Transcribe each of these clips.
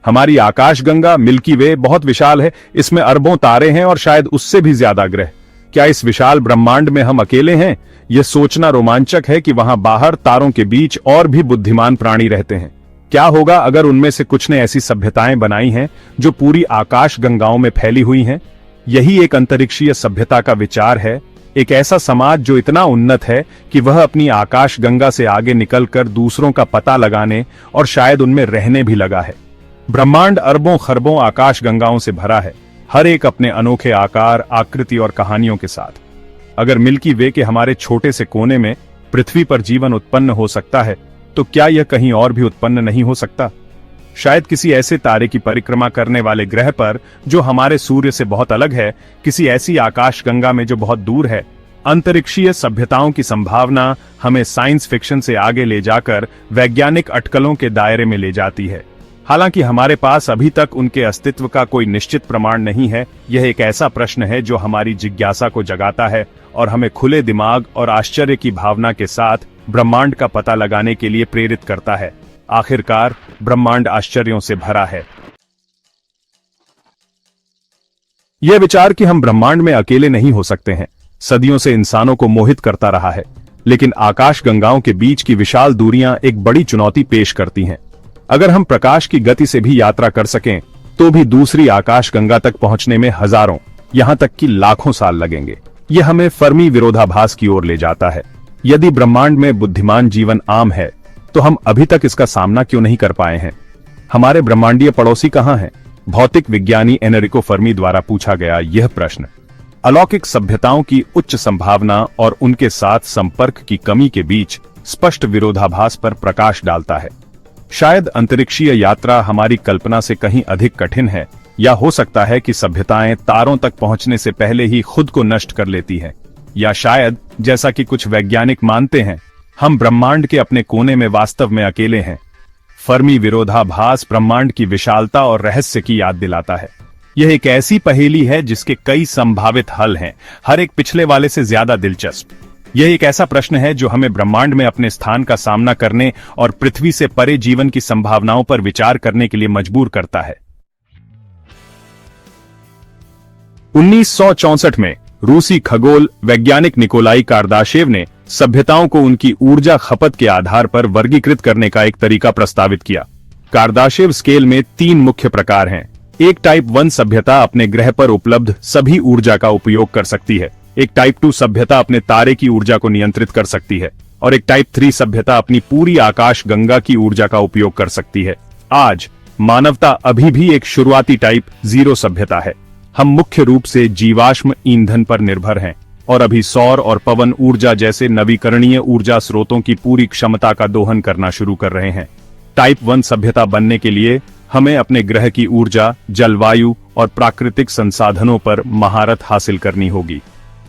हमारी आकाशगंगा मिल्की वे बहुत विशाल है, इसमें अरबों तारे हैं और शायद उससे भी ज्यादा ग्रह। क्या इस विशाल ब्रह्मांड में हम अकेले हैं? यह सोचना रोमांचक है कि वहां बाहर तारों के बीच और भी बुद्धिमान प्राणी रहते हैं। क्या होगा अगर उनमें से कुछ ने ऐसी सभ्यताएं बनाई हैं जो पूरी आकाश गंगाओं में फैली हुई हैं? यही एक अंतरिक्षीय सभ्यता का विचार है, एक ऐसा समाज जो इतना उन्नत है कि वह अपनी आकाश गंगा से आगे निकलकर दूसरों का पता लगाने और शायद उनमें रहने भी लगा है। ब्रह्मांड अरबों खरबों आकाश गंगाओं से भरा है, हर एक अपने अनोखे आकार, आकृति और कहानियों के साथ। अगर मिल्की वे के हमारे छोटे से कोने में पृथ्वी पर जीवन उत्पन्न हो सकता है, तो क्या यह कहीं और भी उत्पन्न नहीं हो सकता? शायद किसी ऐसे तारे की परिक्रमा करने वाले ग्रह पर जो हमारे सूर्य से बहुत अलग है, किसी ऐसी आकाश गंगा में जो बहुत दूर है। अंतरिक्षीय सभ्यताओं की संभावना हमें साइंस फिक्शन से आगे ले जाकर वैज्ञानिक अटकलों के दायरे में ले जाती है। हालांकि हमारे पास अभी तक उनके अस्तित्व का कोई निश्चित प्रमाण नहीं है, यह एक ऐसा प्रश्न है जो हमारी जिज्ञासा को जगाता है और हमें खुले दिमाग और आश्चर्य की भावना के साथ ब्रह्मांड का पता लगाने के लिए प्रेरित करता है। आखिरकार ब्रह्मांड आश्चर्यों से भरा है। यह विचार कि हम ब्रह्मांड में अकेले नहीं हो सकते हैं, सदियों से इंसानों को मोहित करता रहा है, लेकिन आकाश गंगाओं के बीच की विशाल दूरियां एक बड़ी चुनौती पेश करती हैं। अगर हम प्रकाश की गति से भी यात्रा कर सकें, तो भी दूसरी आकाश गंगा तक पहुंचने में हजारों, यहां तक कि लाखों साल लगेंगे। यह हमें फर्मी विरोधाभास की ओर ले जाता है। यदि ब्रह्मांड में बुद्धिमान जीवन आम है, तो हम अभी तक इसका सामना क्यों नहीं कर पाए हैं? हमारे ब्रह्मांडीय पड़ोसी कहां हैं? भौतिक विज्ञानी एनरिको फर्मी द्वारा पूछा गया यह प्रश्न अलौकिक सभ्यताओं की उच्च संभावना और उनके साथ संपर्क की कमी के बीच स्पष्ट विरोधाभास पर प्रकाश डालता है। शायद अंतरिक्षीय यात्रा हमारी कल्पना से कहीं अधिक कठिन है, या हो सकता है कि सभ्यताएं तारों तक पहुंचने से पहले ही खुद को नष्ट कर लेती हैं, या शायद जैसा कि कुछ वैज्ञानिक मानते हैं, हम ब्रह्मांड के अपने कोने में वास्तव में अकेले हैं। फर्मी विरोधाभास ब्रह्मांड की विशालता और रहस्य की याद दिलाता है। यह एक ऐसी पहेली है जिसके कई संभावित हल हैं, हर एक पिछले वाले से ज्यादा दिलचस्प। यह एक ऐसा प्रश्न है जो हमें ब्रह्मांड में अपने स्थान का सामना करने और पृथ्वी से परे जीवन की संभावनाओं पर विचार करने के लिए मजबूर करता है। 1964 में रूसी खगोल वैज्ञानिक निकोलाई कार्दाशेव ने सभ्यताओं को उनकी ऊर्जा खपत के आधार पर वर्गीकृत करने का एक तरीका प्रस्तावित किया। कार्दाशेव स्केल में 3 मुख्य प्रकार हैं। एक टाइप 1 सभ्यता अपने ग्रह पर उपलब्ध सभी ऊर्जा का उपयोग कर सकती है, एक टाइप 2 सभ्यता अपने तारे की ऊर्जा को नियंत्रित कर सकती है, और एक टाइप 3 सभ्यता अपनी पूरी आकाश गंगा की ऊर्जा का उपयोग कर सकती है। आज मानवता अभी भी एक शुरुआती टाइप 0 सभ्यता है। हम मुख्य रूप से जीवाश्म ईंधन पर निर्भर हैं और अभी सौर और पवन ऊर्जा जैसे नवीकरणीय ऊर्जा स्रोतों की पूरी क्षमता का दोहन करना शुरू कर रहे हैं। टाइप 1 सभ्यता बनने के लिए हमें अपने ग्रह की ऊर्जा, जलवायु और प्राकृतिक संसाधनों पर महारत हासिल करनी होगी।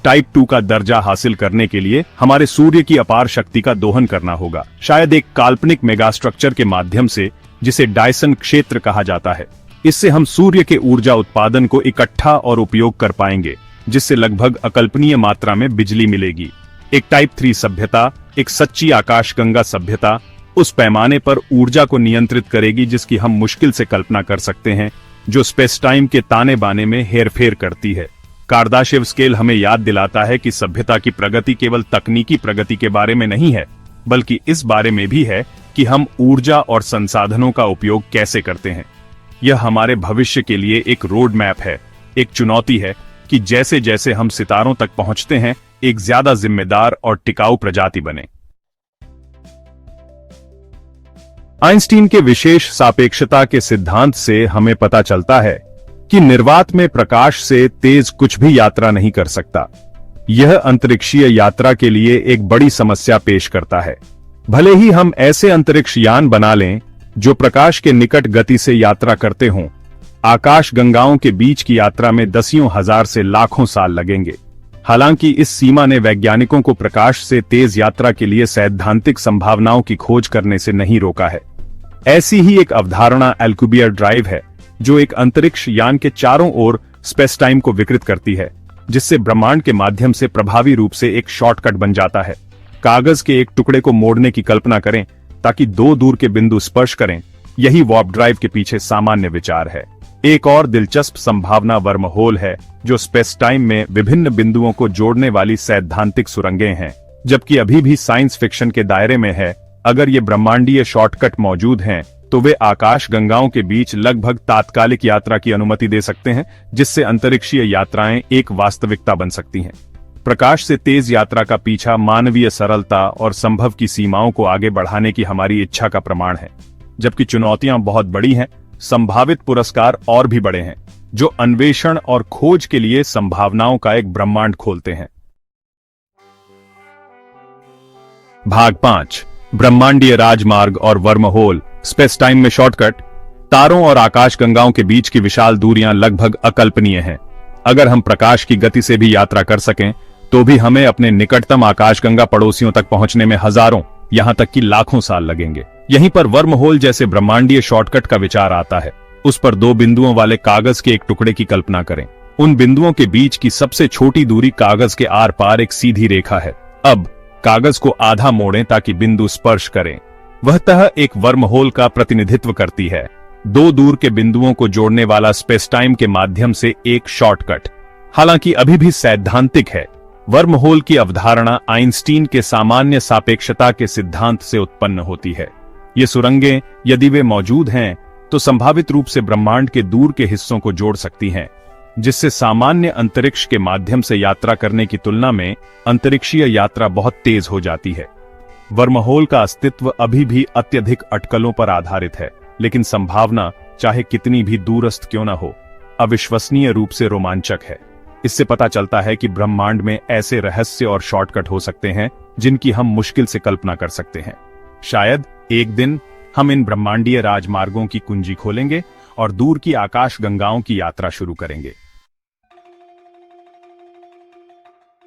टाइप 2 का दर्जा हासिल करने के लिए हमारे सूर्य की अपार शक्ति का दोहन करना होगा, शायद एक काल्पनिक मेगास्ट्रक्चर के माध्यम से जिसे डायसन क्षेत्र कहा जाता है। इससे हम सूर्य के ऊर्जा उत्पादन को इकट्ठा और उपयोग कर पाएंगे, जिससे लगभग अकल्पनीय मात्रा में बिजली मिलेगी। एक टाइप 3 सभ्यता, एक सच्ची आकाशगंगा सभ्यता, उस पैमाने पर ऊर्जा को नियंत्रित करेगी जिसकी हम मुश्किल से कल्पना कर सकते हैं, जो स्पेस टाइम के ताने बाने में हेरफेर करती है। कार्दाशेव स्केल हमें याद दिलाता है कि सभ्यता की प्रगति केवल तकनीकी प्रगति के बारे में नहीं है, बल्कि इस बारे में भी है कि हम ऊर्जा और संसाधनों का उपयोग कैसे करते हैं। यह हमारे भविष्य के लिए एक रोड मैप है, एक चुनौती है कि जैसे जैसे हम सितारों तक पहुंचते हैं, एक ज्यादा जिम्मेदार और टिकाऊ प्रजाति बने। आइंस्टीन के विशेष सापेक्षता के सिद्धांत से हमें पता चलता है कि निर्वात में प्रकाश से तेज कुछ भी यात्रा नहीं कर सकता। यह अंतरिक्षीय यात्रा के लिए एक बड़ी समस्या पेश करता है। भले ही हम ऐसे अंतरिक्ष यान बना लें जो प्रकाश के निकट गति से यात्रा करते हों, आकाश गंगाओं के बीच की यात्रा में दसियों हजार से लाखों साल लगेंगे। हालांकि इस सीमा ने वैज्ञानिकों को प्रकाश से तेज यात्रा के लिए सैद्धांतिक संभावनाओं की खोज करने से नहीं रोका है। ऐसी ही एक अवधारणा एल्कुबियर ड्राइव है, जो एक अंतरिक्ष यान के चारों ओर स्पेस टाइम को विकृत करती है, जिससे ब्रह्मांड के माध्यम से प्रभावी रूप से एक शॉर्टकट बन जाता है। कागज के एक टुकड़े को मोड़ने की कल्पना करें ताकि 2 दूर के बिंदु स्पर्श करें, यही वार्प ड्राइव के पीछे सामान्य विचार है। एक और दिलचस्प संभावना वर्महोल है, जो स्पेस टाइम में विभिन्न बिंदुओं को जोड़ने वाली सैद्धांतिक सुरंगें हैं। जबकि अभी भी साइंस फिक्शन के दायरे में है, अगर ये ब्रह्मांडीय शॉर्टकट मौजूद हैं, तो वे आकाश गंगाओं के बीच लगभग तात्कालिक यात्रा की अनुमति दे सकते हैं, जिससे अंतरिक्षीय यात्राएं एक वास्तविकता बन सकती हैं। प्रकाश से तेज यात्रा का पीछा मानवीय सरलता और संभव की सीमाओं को आगे बढ़ाने की हमारी इच्छा का प्रमाण है। जबकि चुनौतियां बहुत बड़ी हैं, संभावित पुरस्कार और भी बड़े हैं, जो अन्वेषण और खोज के लिए संभावनाओं का एक ब्रह्मांड खोलते हैं। भाग 5, ब्रह्मांडीय राजमार्ग और वर्महोल। स्पेस टाइम में शॉर्टकट। तारों और आकाशगंगाओं के बीच की विशाल दूरियां लगभग अकल्पनीय हैं। अगर हम प्रकाश की गति से भी यात्रा कर सकें, तो भी हमें अपने निकटतम आकाशगंगा पड़ोसियों तक पहुंचने में हजारों, यहां तक कि लाखों साल लगेंगे। यहीं पर वर्महोल जैसे ब्रह्मांडीय शॉर्टकट का विचार आता है। उस पर 2 बिंदुओं वाले कागज के एक टुकड़े की कल्पना करें। उन बिंदुओं के बीच की सबसे छोटी दूरी कागज के आर पार एक सीधी रेखा है। अब कागज को आधा मोड़ें ताकि बिंदु स्पर्श करें। वह तह एक वर्महोल का प्रतिनिधित्व करती है, 2 दूर के बिंदुओं को जोड़ने वाला स्पेस टाइम के माध्यम से एक शॉर्टकट। हालांकि अभी भी सैद्धांतिक है। वर्महोल की अवधारणा आइंस्टीन के सामान्य सापेक्षता के सिद्धांत से उत्पन्न होती है। ये सुरंगें, यदि वे मौजूद हैं, तो संभावित रूप से ब्रह्मांड के दूर के हिस्सों को जोड़ सकती हैं, जिससे सामान्य अंतरिक्ष के माध्यम से यात्रा करने की तुलना में अंतरिक्षीय यात्रा बहुत तेज हो जाती है। वर्महोल का अस्तित्व अभी भी अत्यधिक अटकलों पर आधारित है, लेकिन संभावना, चाहे कितनी भी दूरस्थ क्यों न हो, अविश्वसनीय रूप से रोमांचक है। इससे पता चलता है कि ब्रह्मांड में ऐसे रहस्य और शॉर्टकट हो सकते हैं जिनकी हम मुश्किल से कल्पना कर सकते हैं। शायद एक दिन हम इन ब्रह्मांडीय राजमार्गों की कुंजी खोलेंगे और दूर की आकाश गंगाओं की यात्रा शुरू करेंगे।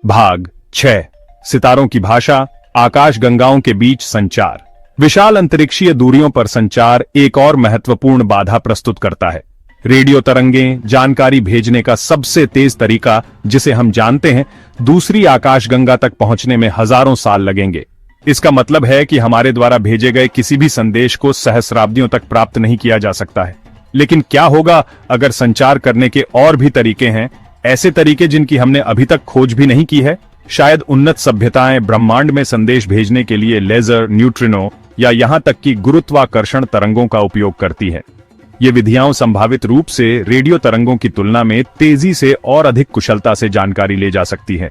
भाग 6, सितारों की भाषा, आकाश गंगाओं के बीच संचार। विशाल अंतरिक्षीय दूरियों पर संचार एक और महत्वपूर्ण बाधा प्रस्तुत करता है। रेडियो तरंगें जानकारी भेजने का सबसे तेज तरीका, जिसे हम जानते हैं, दूसरी आकाशगंगा तक पहुंचने में हजारों साल लगेंगे। इसका मतलब है कि हमारे द्वारा भेजे गए किसी भी संदेश को सहस्राब्दियों तक प्राप्त नहीं किया जा सकता है। लेकिन क्या होगा अगर संचार करने के और भी तरीके हैं, ऐसे तरीके जिनकी हमने अभी तक खोज भी नहीं की है? शायद उन्नत सभ्यताएं ब्रह्मांड में संदेश भेजने के लिए लेजर, न्यूट्रिनो या यहां तक कि गुरुत्वाकर्षण तरंगों का उपयोग करती है। ये विधियां संभावित रूप से रेडियो तरंगों की तुलना में तेजी से और अधिक कुशलता से जानकारी ले जा सकती है।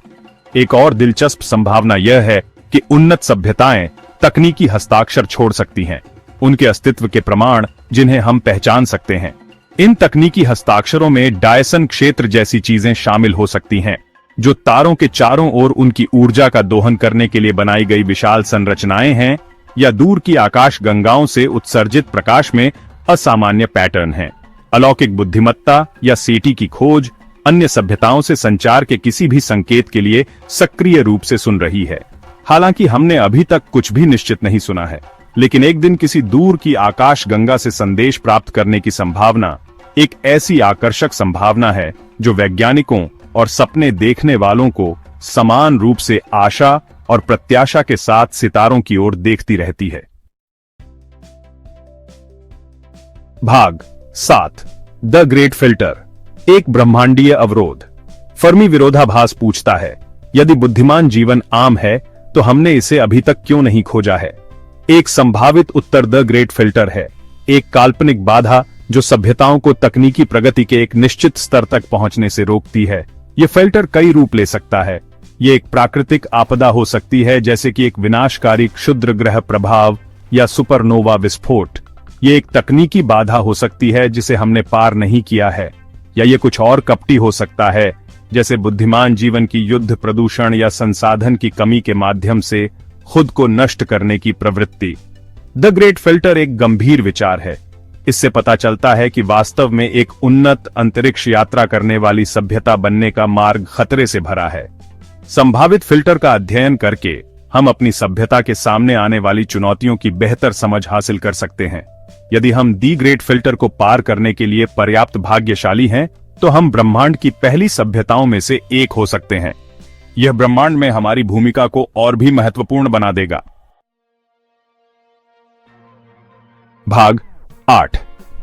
एक और दिलचस्प संभावना यह है कि उन्नत सभ्यताएं तकनीकी हस्ताक्षर छोड़ सकती हैं, उनके अस्तित्व के प्रमाण जिन्हें हम पहचान सकते हैं। इन तकनीकी हस्ताक्षरों में डायसन क्षेत्र जैसी चीजें शामिल हो सकती हैं, जो तारों के चारों ओर उनकी ऊर्जा का दोहन करने के लिए बनाई गई विशाल संरचनाएं हैं, या दूर की आकाश गंगाओं से उत्सर्जित प्रकाश में असामान्य पैटर्न हैं। अलौकिक बुद्धिमत्ता या सेटी की खोज अन्य सभ्यताओं से संचार के किसी भी संकेत के लिए सक्रिय रूप से सुन रही है। हालांकि हमने अभी तक कुछ भी निश्चित नहीं सुना है, लेकिन एक दिन किसी दूर की आकाश गंगा से संदेश प्राप्त करने की संभावना एक ऐसी आकर्षक संभावना है जो वैज्ञानिकों और सपने देखने वालों को समान रूप से आशा और प्रत्याशा के साथ सितारों की ओर देखती रहती है। भाग 7, द ग्रेट फिल्टर, एक ब्रह्मांडीय अवरोध। फर्मी विरोधाभास पूछता है, यदि बुद्धिमान जीवन आम है तो हमने इसे अभी तक क्यों नहीं खोजा है? एक संभावित उत्तर द ग्रेट फिल्टर है, एक काल्पनिक बाधा जो सभ्यताओं को तकनीकी प्रगति के एक निश्चित स्तर तक पहुंचने से रोकती है। ये फिल्टर कई रूप ले सकता है। ये एक प्राकृतिक आपदा हो सकती है, जैसे कि एक विनाशकारी क्षुद्र ग्रह प्रभाव या सुपरनोवा विस्फोट। ये एक तकनीकी बाधा हो सकती है जिसे हमने पार नहीं किया है, या ये कुछ और कपटी हो सकता है, जैसे बुद्धिमान जीवन की युद्ध, प्रदूषण या संसाधन की कमी के माध्यम से खुद को नष्ट करने की प्रवृत्ति। द ग्रेट फिल्टर एक गंभीर विचार है। इससे पता चलता है कि वास्तव में एक उन्नत अंतरिक्ष यात्रा करने वाली सभ्यता बनने का मार्ग खतरे से भरा है। संभावित फिल्टर का अध्ययन करके हम अपनी सभ्यता के सामने आने वाली चुनौतियों की बेहतर समझ हासिल कर सकते हैं। यदि हम दी ग्रेट फिल्टर को पार करने के लिए पर्याप्त भाग्यशाली हैं, तो हम ब्रह्मांड की पहली सभ्यताओं में से एक हो सकते हैं। यह ब्रह्मांड में हमारी भूमिका को और भी महत्वपूर्ण बना देगा। भाग 8.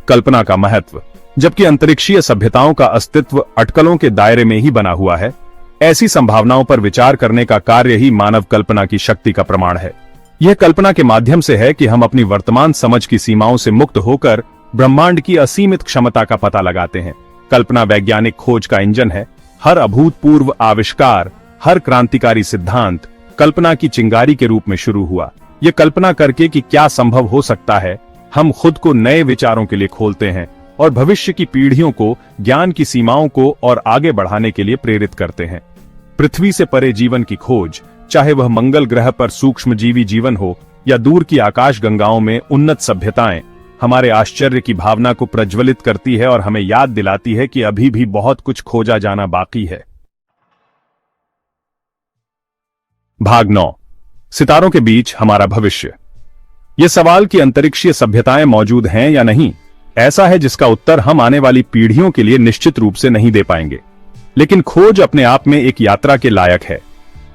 कल्पना का महत्व। जबकि अंतरिक्षीय सभ्यताओं का अस्तित्व अटकलों के दायरे में ही बना हुआ है, ऐसी संभावनाओं पर विचार करने का कार्य ही मानव कल्पना की शक्ति का प्रमाण है। यह कल्पना के माध्यम से है कि हम अपनी वर्तमान समझ की सीमाओं से मुक्त होकर ब्रह्मांड की असीमित क्षमता का पता लगाते हैं। कल्पना वैज्ञानिक खोज का इंजन है। हर अभूतपूर्व आविष्कार, हर क्रांतिकारी सिद्धांत कल्पना की चिंगारी के रूप में शुरू हुआ। यह कल्पना करके कि क्या संभव हो सकता है, हम खुद को नए विचारों के लिए खोलते हैं और भविष्य की पीढ़ियों को ज्ञान की सीमाओं को और आगे बढ़ाने के लिए प्रेरित करते हैं। पृथ्वी से परे जीवन की खोज, चाहे वह मंगल ग्रह पर सूक्ष्मजीवी जीवन हो या दूर की आकाश गंगाओं में उन्नत सभ्यताएं, हमारे आश्चर्य की भावना को प्रज्वलित करती है और हमें याद दिलाती है कि अभी भी बहुत कुछ खोजा जाना बाकी है। भाग 9। सितारों के बीच हमारा भविष्य। यह सवाल कि अंतरिक्षीय सभ्यताएं मौजूद हैं या नहीं, ऐसा है जिसका उत्तर हम आने वाली पीढ़ियों के लिए निश्चित रूप से नहीं दे पाएंगे। लेकिन खोज अपने आप में एक यात्रा के लायक है।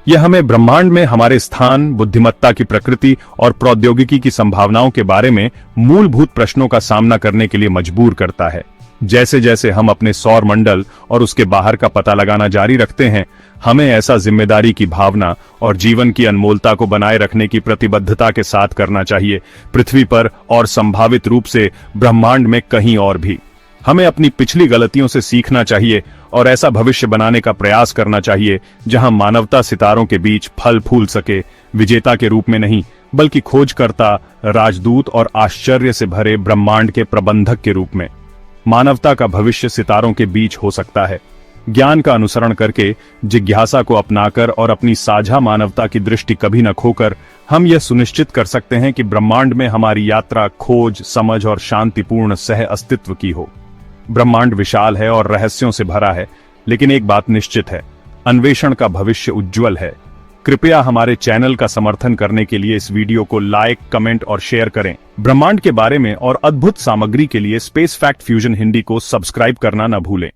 यह हमें ब्रह्मांड में हमारे स्थान, बुद्धिमत्ता की प्रकृति और प्रौद्योगिकी की संभावनाओं के बारे में मूलभूत प्रश्नों का सामना करने के लिए मजबूर करता है। जैसे जैसे हम अपने सौर मंडल और उसके बाहर का पता लगाना जारी रखते हैं, हमें ऐसा जिम्मेदारी की भावना और जीवन की अनमोलता को बनाए रखने की प्रतिबद्धता के साथ करना चाहिए, पृथ्वी पर और संभावित रूप से ब्रह्मांड में कहीं और भी। हमें अपनी पिछली गलतियों से सीखना चाहिए और ऐसा भविष्य बनाने का प्रयास करना चाहिए जहां मानवता सितारों के बीच फल फूल सके, विजेता के रूप में नहीं बल्कि खोजकर्ता, राजदूत और आश्चर्य से भरे ब्रह्मांड के प्रबंधक के रूप में। मानवता का भविष्य सितारों के बीच हो सकता है। ज्ञान का अनुसरण करके, जिज्ञासा को अपनाकर और अपनी साझा मानवता की दृष्टि कभी न खोकर हम यह सुनिश्चित कर सकते हैं कि ब्रह्मांड में हमारी यात्रा खोज, समझ और शांतिपूर्ण सह अस्तित्व की हो। ब्रह्मांड विशाल है और रहस्यों से भरा है, लेकिन एक बात निश्चित है, अन्वेषण का भविष्य उज्जवल है। कृपया हमारे चैनल का समर्थन करने के लिए इस वीडियो को लाइक, कमेंट और शेयर करें। ब्रह्मांड के बारे में और अद्भुत सामग्री के लिए स्पेस फैक्ट फ्यूजन हिंदी को सब्सक्राइब करना न भूलें।